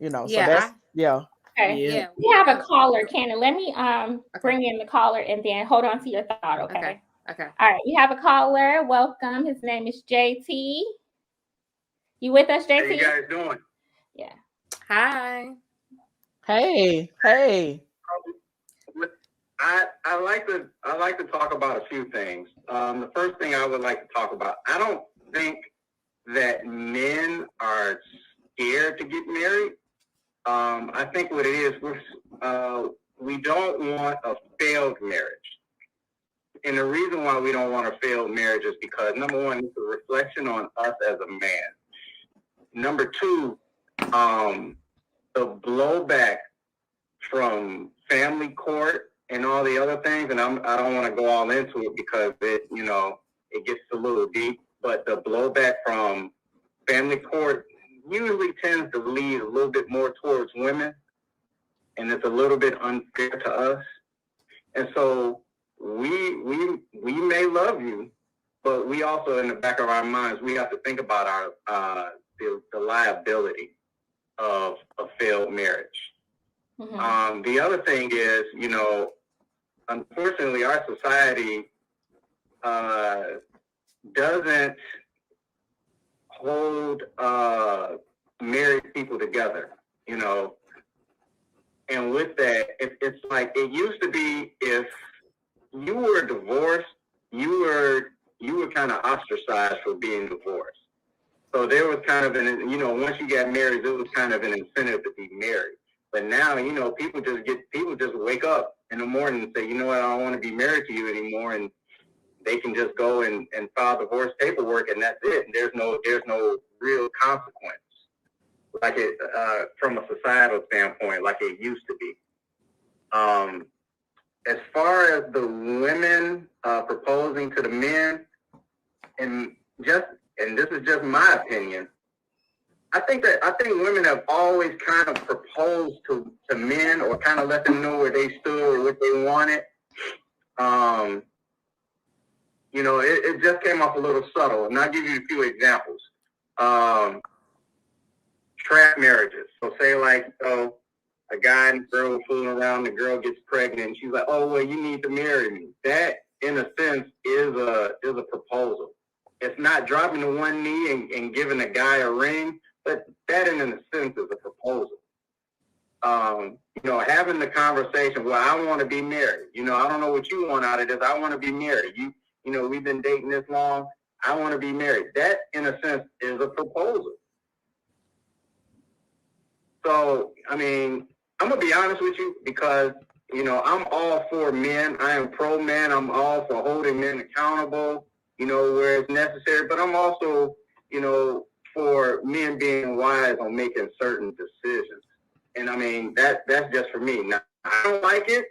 So that's yeah. Okay. Yeah. We have a caller, Cannon. Let me bring in the caller and then hold on to your thought, okay? Okay. All right. We have a caller. Welcome. His name is JT. You with us, JT? How you guys doing? Yeah. Hi. Hey. I like to talk about a few things. The first thing I would like to talk about, I don't think that men are scared to get married. I think what it is, we don't want a failed marriage. And the reason why we don't want a failed marriage is because, number one, it's a reflection on us as a man. Number two, the blowback from family court and all the other things, and I don't want to go all into it because it gets a little deep, but the blowback from family court usually tends to lead a little bit more towards women, and it's a little bit unfair to us. And so we may love you, but we also, in the back of our minds, we have to think about the liability of a failed marriage. Mm-hmm. The other thing is, unfortunately, our society doesn't hold married people together, and with that, it's like it used to be. If you were divorced, you were kind of ostracized for being divorced. So there was kind of once you got married, it was kind of an incentive to be married. But now, people just wake up in the morning and say, you know what, I don't want to be married to you anymore, and they can just go and file divorce paperwork, and that's it. And there's no real consequence, like it from a societal standpoint, like it used to be. As far as the women proposing to the men, and this is just my opinion, I think women have always kind of proposed to men, or kind of let them know where they stood or what they wanted. It just came off a little subtle, and I'll give you a few examples. Trap marriages. So say a guy and a girl are fooling around, the girl gets pregnant, and she's like, oh, well, you need to marry me. That, in a sense, is a proposal. It's not dropping to one knee and giving a guy a ring, but that, in a sense, is a proposal. Having the conversation, well, I want to be married. I don't know what you want out of this. I want to be married. We've been dating this long. I want to be married. That, in a sense, is a proposal. So, I'm going to be honest with you, because, I'm all for men. I am pro men. I'm all for holding men accountable, where it's necessary. But I'm also, for men being wise on making certain decisions. And that's just for me. Now, I don't like it.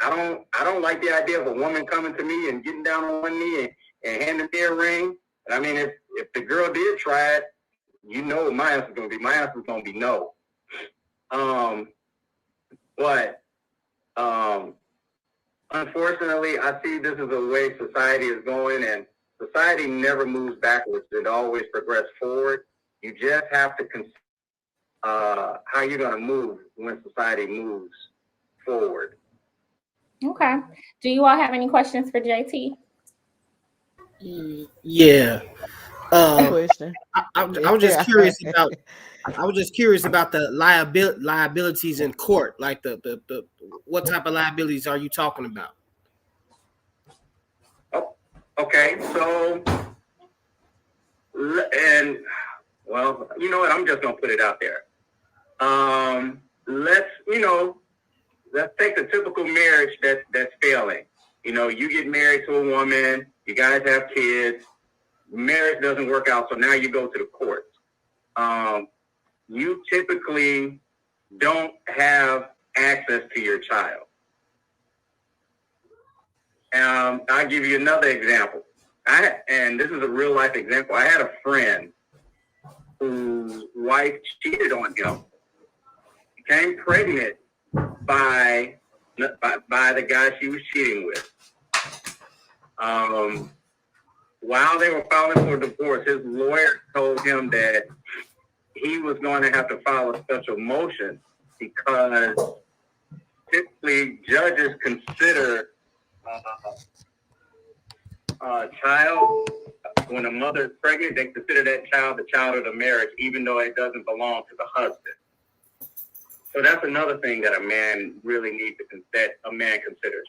I don't like the idea of a woman coming to me and getting down on one knee and handing me a ring. If the girl did try it, what my answer is going to be. My answer is going to be no. But unfortunately, I see this is the way society is going, and society never moves backwards. It always progresses forward. You just have to consider how you're going to move when society moves forward. Okay. Do you all have any questions for JT? Yeah. Question. I was just curious about. I was just curious about the liabilities in court. Like the what type of liabilities are you talking about? Oh, okay. So, and well, you know what? I'm just gonna put it out there. Let's take the typical marriage that's failing. You get married to a woman, you guys have kids, marriage doesn't work out, so now you go to the courts. You typically don't have access to your child. I'll give you another example. And this is a real life example. I had a friend whose wife cheated on him, became pregnant by the guy she was cheating with. While they were filing for divorce, his lawyer told him that he was going to have to file a special motion because typically judges consider a child, when a mother is pregnant, they consider that child the child of the marriage, even though it doesn't belong to the husband. So that's another thing that a man really needs that a man considers.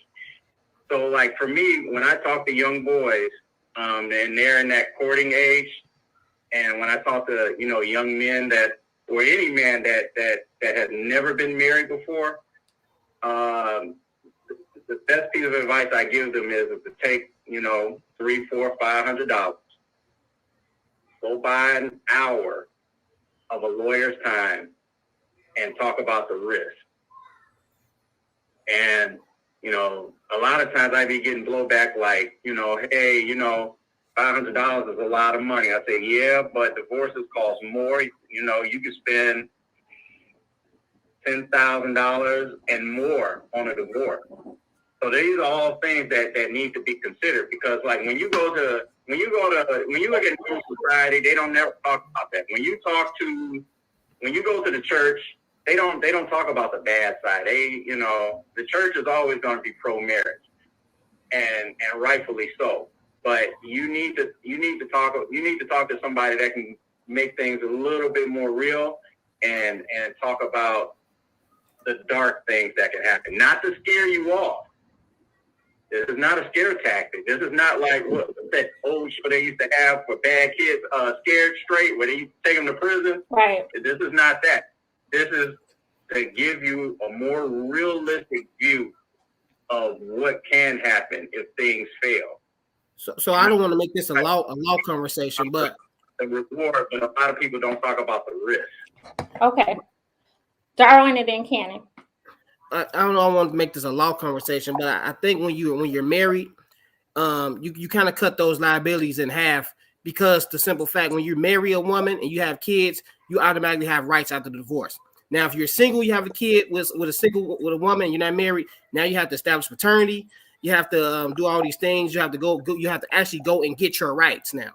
So like for me, when I talk to young boys, and they're in that courting age, and when I talk to, young men or any man that has never been married before, the best piece of advice I give them is to take, $300, $400, $500, go buy an hour of a lawyer's time and talk about the risk. And, a lot of times I be getting blowback like, hey, $500 is a lot of money. I say, yeah, but divorces cost more. You could spend $10,000 and more on a divorce. So these are all things that need to be considered, because like when you look at new society, they don't never talk about that. When you go to the church, they don't talk about the bad side. The church is always going to be pro-marriage, and rightfully so. But you need to talk to somebody that can make things a little bit more real and talk about the dark things that can happen, not to scare you off. This is not a scare tactic. This is not like what that old show they used to have for bad kids, Scared Straight, where they used to take them to prison. Right. This is not that. This is to give you a more realistic view of what can happen if things fail. So I don't want to make this a law conversation, but the reward, but a lot of people don't talk about the risk. Okay. Darwin and then Cannon. I don't know. I want to make this a law conversation, but I think when you're married, you kind of cut those liabilities in half, because the simple fact, when you marry a woman and you have kids, you automatically have rights after the divorce. Now, if you're single, you have a kid with a woman, you're not married. Now you have to establish paternity. You have to do all these things. You have to go. You have to actually go and get your rights now.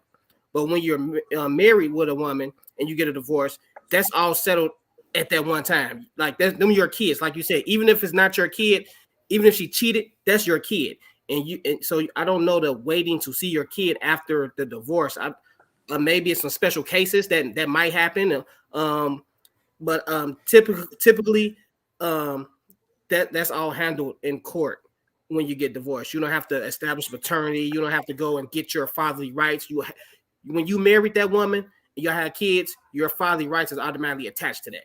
But when you're married with a woman and you get a divorce, that's all settled at that one time. Like them your kids, like you said. Even if it's not your kid, even if she cheated, that's your kid. And so I don't know the waiting to see your kid after the divorce. Maybe it's some special cases that might happen. But typically, that's all handled in court. When you get divorced, you don't have to establish paternity. You don't have to go and get your fatherly rights. When you married that woman and you have kids, your fatherly rights is automatically attached to that.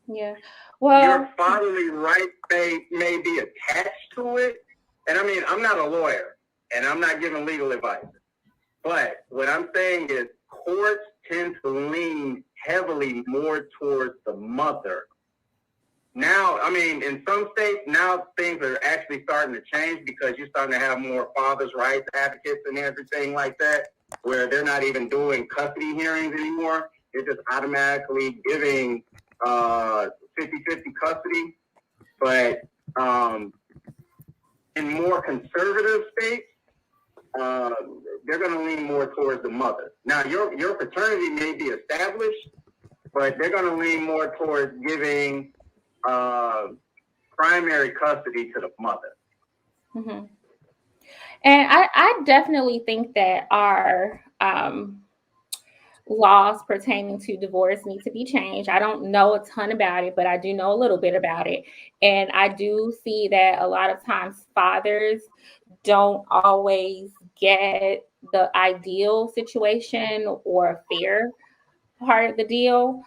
Yeah. Well, your fatherly rights may be attached to it. And I mean, I'm not a lawyer and I'm not giving legal advice. But what I'm saying is courts tend to lean heavily more towards the mother. Now, I mean, in some states, now things are actually starting to change, because you're starting to have more fathers' rights advocates and everything like that, where they're not even doing custody hearings anymore. They're just automatically giving 50-50 custody. But in more conservative states, they're going to lean more towards the mother. Now, your paternity may be established, but they're going to lean more towards giving primary custody to the mother. Mm-hmm. And I definitely think that our laws pertaining to divorce need to be changed. I don't know a ton about it, but I do know a little bit about it. And I do see that a lot of times fathers don't always get the ideal situation or fair part of the deal.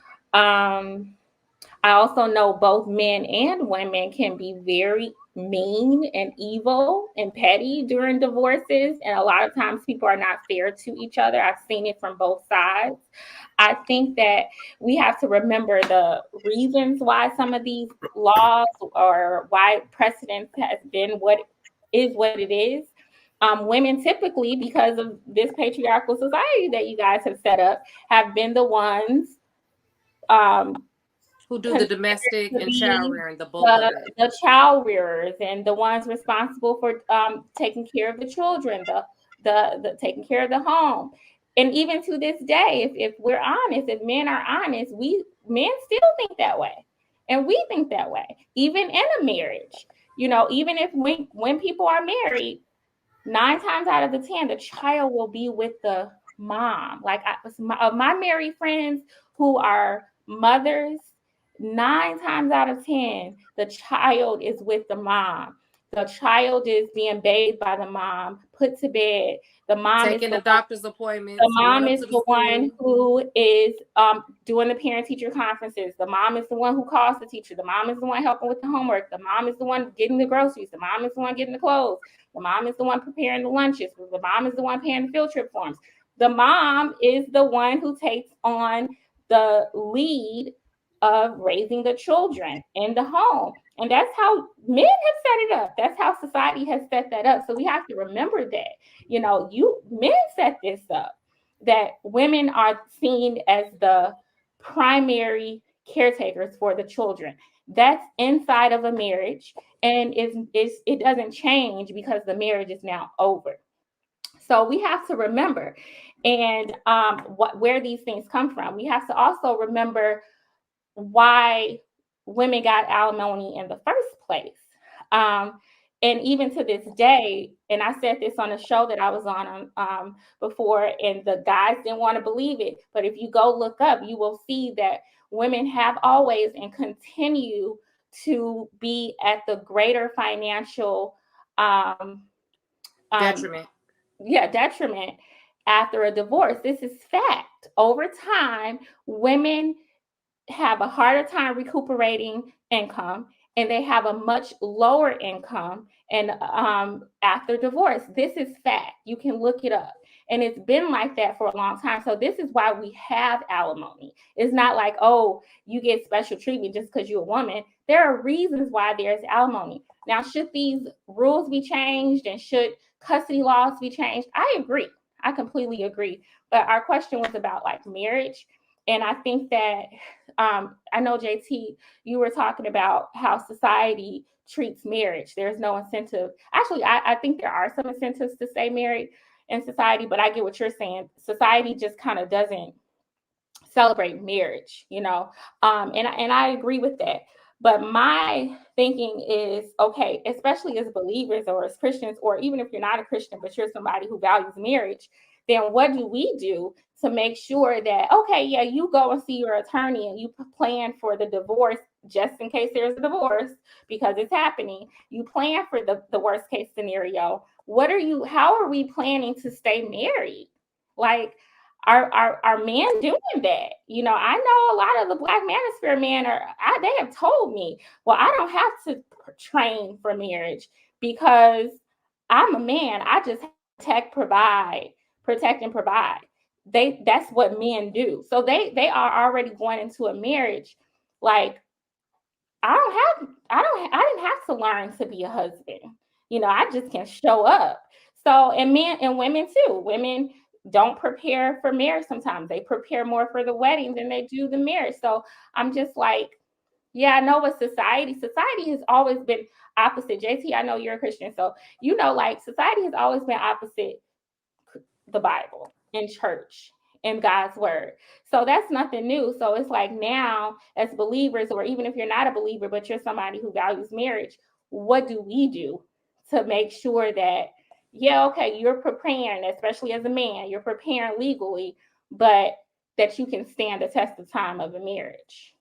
I also know both men and women can be very mean and evil and petty during divorces. And a lot of times people are not fair to each other. I've seen it from both sides. I think that we have to remember the reasons why some of these laws or why precedence has been what it is. Women typically, because of this patriarchal society that you guys have set up, have been the ones who do the domestic and child rearing, the child rearers, and the ones responsible for taking care of the children, the taking care of the home. And even to this day, if we're honest, if men are honest, men still think that way. And we think that way, even in a marriage. You know, even if when people are married, 9 times out of the 10, the child will be with the mom. Like of my married friends who are mothers, 9 times out of 10, the child is with the mom. The child is being bathed by the mom, put to bed. The mom taking is the doctor's appointments. the mom going up is to the one school. who is doing the parent-teacher conferences. The mom is the one who calls the teacher. The mom is the one helping with the homework. The mom is the one getting the groceries. The mom is the one getting the clothes. The mom is the one preparing the lunches. The mom is the one paying the field trip forms. The mom is the one who takes on the lead of raising the children in the home. And that's how men have set it up. That's how society has set that up. So we have to remember that, you know, men set this up, that women are seen as the primary caretakers for the children. That's inside of a marriage, and it doesn't change because the marriage is now over. So we have to remember, and where these things come from. We have to also remember why women got alimony in the first place. And even to this day, and I said this on a show that I was on before, and the guys didn't want to believe it. But if you go look up, you will see that women have always and continue to be at the greater financial Detriment. Detriment after a divorce. This is fact. Over time, women have a harder time recuperating income, and they have a much lower income and after divorce. This is fact. You can look it up. And it's been like that for a long time. So this is why we have alimony. It's not like, oh, you get special treatment just because you're a woman. There are reasons why there's alimony. Now, should these rules be changed and should custody laws be changed? I agree. I completely agree. But our question was about like marriage. And I think that I know, JT, you were talking about how society treats marriage. There's no incentive. Actually, I think there are some incentives to stay married in society, but I get what you're saying. Society just kind of doesn't celebrate marriage, you know, and I agree with that. But my thinking is, okay, especially as believers or as Christians, or even if you're not a Christian, but you're somebody who values marriage, then what do we do to make sure that, okay, yeah, you go and see your attorney and you plan for the divorce just in case there's a divorce because it's happening. You plan for the worst case scenario. How are we planning to stay married? Like, are men doing that? You know, I know a lot of the Black Manosphere men they have told me, well, I don't have to train for marriage because I'm a man. I just protect and provide. That's what men do. So they are already going into a marriage like, I didn't have to learn to be a husband. You know, I just can show up. So, and men and women too. Women don't prepare for marriage sometimes. They prepare more for the wedding than they do the marriage. So I'm just like, yeah, I know what society has always been opposite. JT, I know you're a Christian. So, you know, like society has always been opposite the Bible and church and God's word. So that's nothing new. So it's like now as believers, or even if you're not a believer, but you're somebody who values marriage, what do we do to make sure that, yeah, okay, you're preparing, especially as a man, you're preparing legally, but that you can stand the test of time of a marriage?